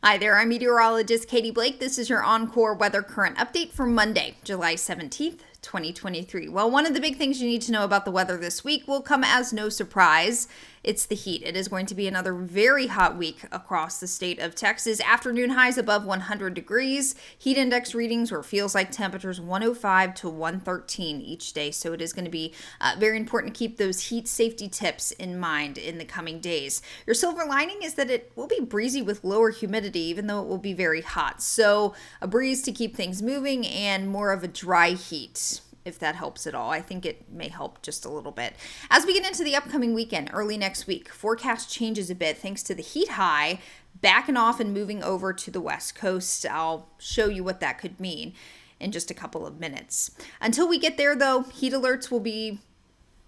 Hi there, I'm Meteorologist Kaiti Blake. This is your Oncor Weather Current update for Monday, July 17th, 2023. Well, one of the big things you need to know about the weather this week will come as no surprise. It's the heat. It is going to be another very hot week across the state of Texas. Afternoon highs above 100 degrees. Heat index readings or feels like temperatures 105 to 113 each day. So it is going to be very important to keep those heat safety tips in mind in the coming days. Your silver lining is that it will be breezy with lower humidity, even though it will be very hot. So a breeze to keep things moving and more of a dry heat, if that helps at all. I think it may help just a little bit. As we get into the upcoming weekend, early next week, forecast changes a bit thanks to the heat high backing off and moving over to the west coast. I'll show you what that could mean in just a couple of minutes. Until we get there, though, heat alerts will be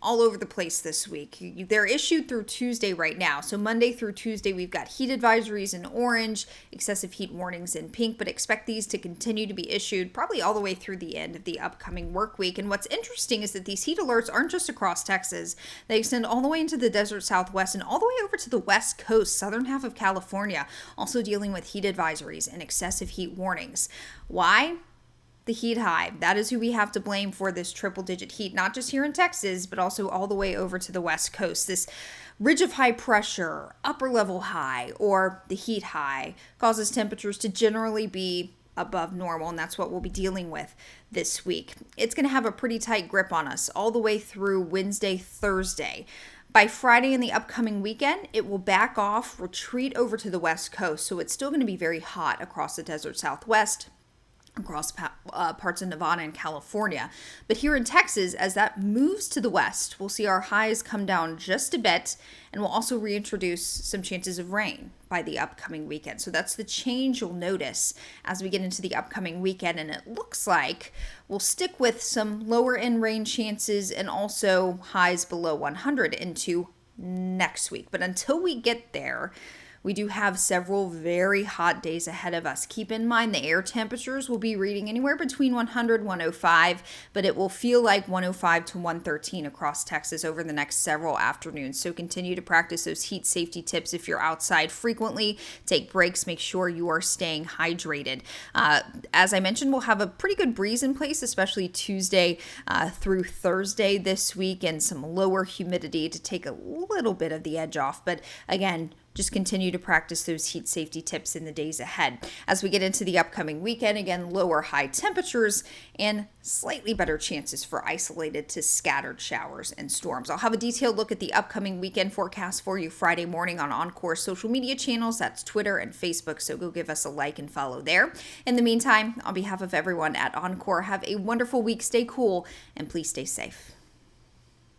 all over the place this week. They're issued through Tuesday right now. So Monday through Tuesday, we've got heat advisories in orange, excessive heat warnings in pink, but expect these to continue to be issued probably all the way through the end of the upcoming work week. And what's interesting is that these heat alerts aren't just across Texas. They extend all the way into the desert Southwest and all the way over to the West Coast, southern half of California, also dealing with heat advisories and excessive heat warnings. Why? The heat high. That is who we have to blame for this triple-digit heat, not just here in Texas, but also all the way over to the West Coast. This ridge of high pressure, upper level high, or the heat high causes temperatures to generally be above normal, and that's what we'll be dealing with this week. It's going to have a pretty tight grip on us all the way through Wednesday, Thursday. By Friday and the upcoming weekend, it will back off, retreat over to the West Coast, so it's still going to be very hot across the desert Southwest, across parts of Nevada and California. But here in Texas, as that moves to the west, we'll see our highs come down just a bit, and we'll also reintroduce some chances of rain by the upcoming weekend. So that's the change you'll notice as we get into the upcoming weekend, and it looks like we'll stick with some lower end rain chances and also highs below 100 into next week. But until we get there, we do have several very hot days ahead of us. Keep in mind the air temperatures will be reading anywhere between 100 and 105, but it will feel like 105 to 113 across Texas over the next several afternoons. So continue to practice those heat safety tips if you're outside frequently. Take breaks. Make sure you are staying hydrated. As I mentioned, we'll have a pretty good breeze in place, especially Tuesday through Thursday this week, and some lower humidity to take a little bit of the edge off. But again, just continue to practice those heat safety tips in the days ahead. As we get into the upcoming weekend, again, lower high temperatures and slightly better chances for isolated to scattered showers and storms. I'll have a detailed look at the upcoming weekend forecast for you Friday morning on Oncor's social media channels. That's Twitter and Facebook, so go give us a like and follow there. In the meantime, on behalf of everyone at Oncor, have a wonderful week. Stay cool and please stay safe.